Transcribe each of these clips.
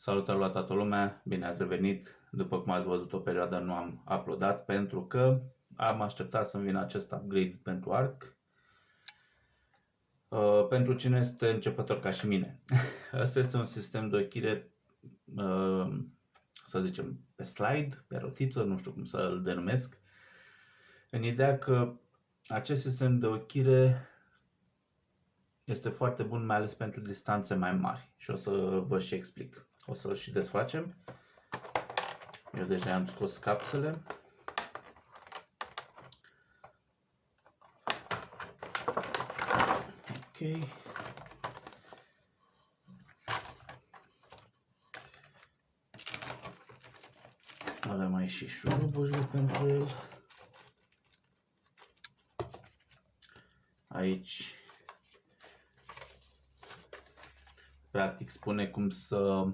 Salutare la toată lumea, bine ați revenit. După cum ați văzut, o perioadă nu am uploadat pentru că am așteptat să-mi vină acest upgrade pentru ARC. Pentru cine este începător ca și mine. Asta este un sistem de ochire, să zicem, pe slide, pe rotiță, nu știu cum să-l denumesc. În ideea că acest sistem de ochire este foarte bun, mai ales pentru distanțe mai mari. Și o să vă și explic. O să-l și desfacem. Eu deja am scos capsele. Ok. Avem aici și șuruburile pentru el. Aici practic spune cum să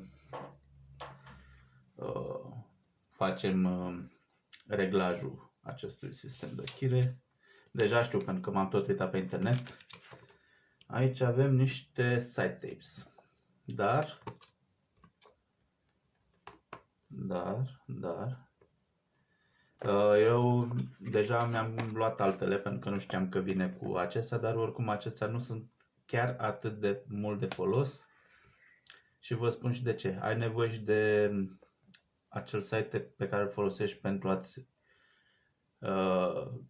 facem reglajul acestui sistem de ochire. Deja știu pentru că m-am tot uitat pe internet. Aici avem niște side tapes. Dar eu deja mi-am luat altele pentru că nu știam că vine cu acestea, dar oricum acestea nu sunt chiar atât de mult de folos. Și vă spun și de ce. Ai nevoie și de acel site pe care îl folosești pentru a-ți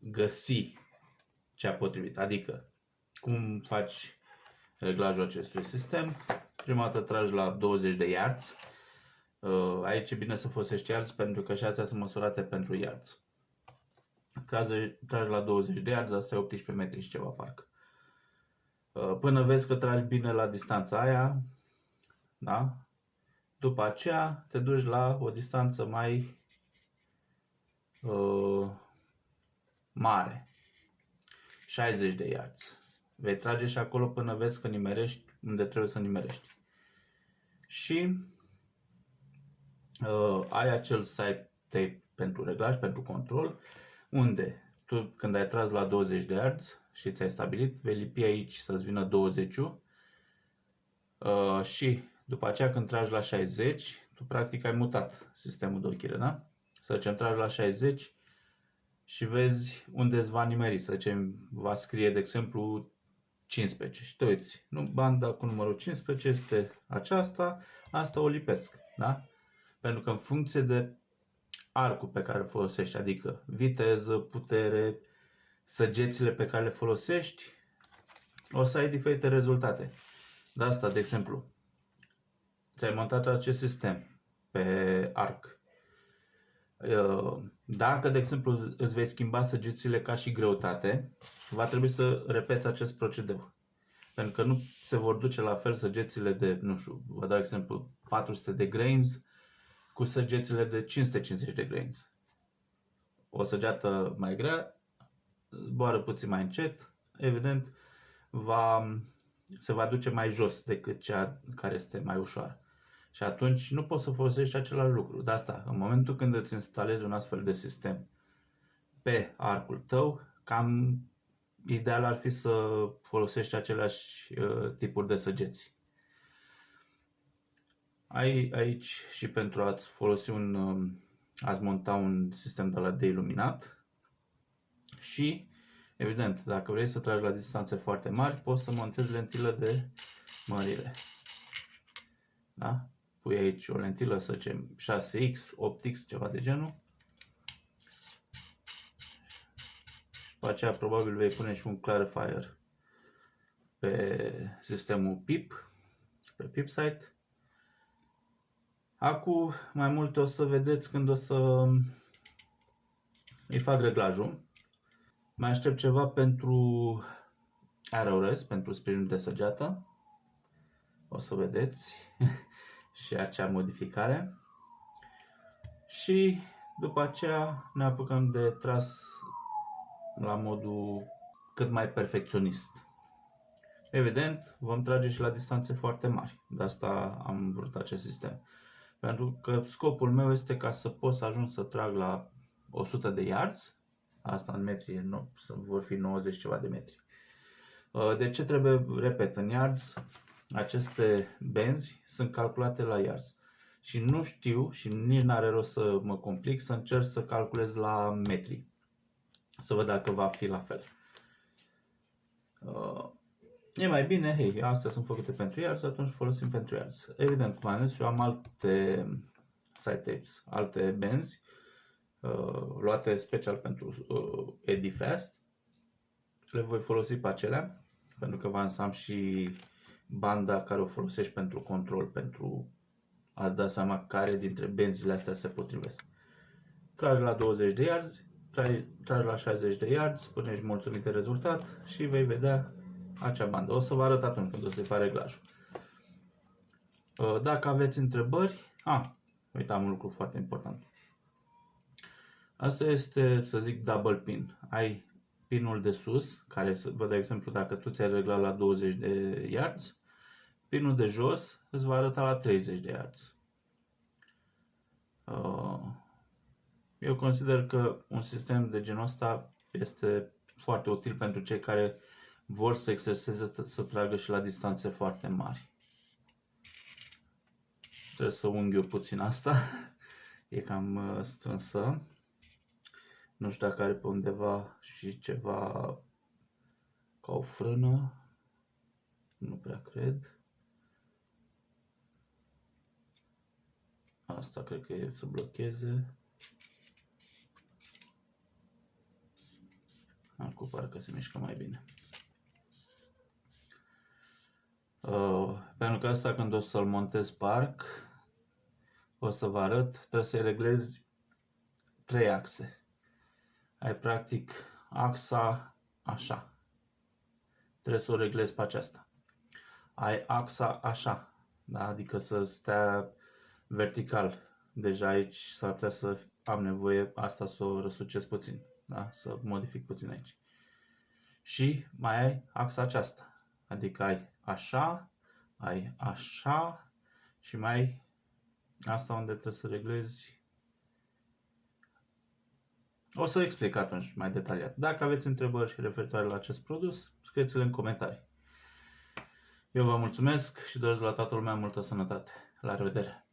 găsi cea potrivit. Adică, cum faci reglajul acestui sistem? Prima dată tragi la 20 de yards. Aici e bine să folosești yards pentru că și astea sunt măsurate pentru yards. Tragi la 20 de yards, asta e 18 metri și ceva parcă. Până vezi că tragi bine la distanța aia, da? După aceea te duci la o distanță mai mare, 60 de yards. Vei trage și acolo până vezi că nimerești unde trebuie să nimerești. Și ai acel side tape pentru reglaj, pentru control, unde tu când ai tras la 20 de yards și ți-ai stabilit, vei lipi aici să-ți vină 20-ul și după aceea când tragi la 60, tu practic ai mutat sistemul de ochire, da? Să zicem, tragi la 60 și vezi unde îți va nimeri, să zicem, va scrie de exemplu 15 și te uiți, nu, banda cu numărul 15 este aceasta, asta o lipesc, da? Pentru că în funcție de arcul pe care îl folosești, adică viteză, putere, săgețile pe care le folosești, o să ai diferite rezultate. De asta, de exemplu, ți-ai montat acest sistem pe arc. Dacă, de exemplu, îți vei schimba săgețile ca și greutate, va trebui să repeți acest procedeu. Pentru că nu se vor duce la fel săgețile de, nu știu, vă dau exemplu, 400 de grains cu săgețile de 550 de grains. O săgeată mai grea zboară puțin mai încet, evident, se va duce mai jos decât cea care este mai ușoară. Și atunci nu poți să folosești același lucru. De asta, în momentul când îți instalezi un astfel de sistem pe arcul tău, cam ideal ar fi să folosești aceleași tipuri de săgeți. Ai aici și pentru a-ți folosi a-ți monta un sistem de la de iluminat și, evident, dacă vrei să tragi la distanțe foarte mari, poți să montezi lentilă de mărire. Da? Pui aici o lentilă, să zicem 6x, 8x, ceva de genul. După aceea probabil vei pune și un clarifier pe sistemul PIP, pe PIP-Sight. Acum mai multe o să vedeți când o să îi fac reglajul. Mai aștept ceva pentru arrow pentru sprijinul de săgeată. O să vedeți și acea modificare. Și după aceea ne apucăm de tras la modul cât mai perfecționist. Evident, vom trage și la distanțe foarte mari. De asta am vrut acest sistem. Pentru că scopul meu este ca să pot să ajung să trag la 100 de yards. Asta în metri, vor fi 90 ceva de metri. De ce trebuie, repet, în yards, aceste benzi sunt calculate la yards. și nu știu și nici n-are rost să mă complic să încerc să calculez la metri. Să văd dacă va fi la fel. E mai bine, hei, astea sunt făcute pentru yards, atunci folosim pentru yards. Evident, cum am zis, eu am alte side tapes, alte benzi luate special pentru EdiFast. Le voi folosi pe acelea, pentru că am și banda care o folosești pentru control, pentru a-ți da seama care dintre benzile astea se potrivesc. Tragi la 20 de yards, tragi la 60 de yards, până ești mulțumit de rezultat și vei vedea acea bandă. O să vă arăt atunci când o să-i fac reglajul. Dacă aveți întrebări, uitam un lucru foarte important. Asta este, să zic, double pin. Ai pinul de sus, care, vă dau exemplu, dacă tu ți-ai reglat la 20 de yards, pinul de jos îți va arăta la 30 de yards. Eu consider că un sistem de genul ăsta este foarte util pentru cei care vor să exerseze să tragă și la distanțe foarte mari. Trebuie să unghi eu puțin asta. E cam strânsă. Nu știu dacă are pe undeva și ceva ca o frână. Nu prea cred. Asta cred că e să blocheze. Acum parcă se mișcă mai bine. Pentru că asta când o să-l montez parc, o să vă arăt, trebuie să-i reglezi 3 axe. Ai practic axa așa. Trebuie să o reglezi pe aceasta. Ai axa așa, da? Adică să stea vertical. Deja aici s-ar putea să am nevoie asta să o răsucesc puțin, da? Să modific puțin aici. Și mai ai axa aceasta. Adică ai așa și mai ai asta unde trebuie să reglezi. O să explic atunci mai detaliat. Dacă aveți întrebări referitoare la acest produs, scrieți-le în comentarii. Eu vă mulțumesc și doresc la toată lumea multă sănătate. La revedere!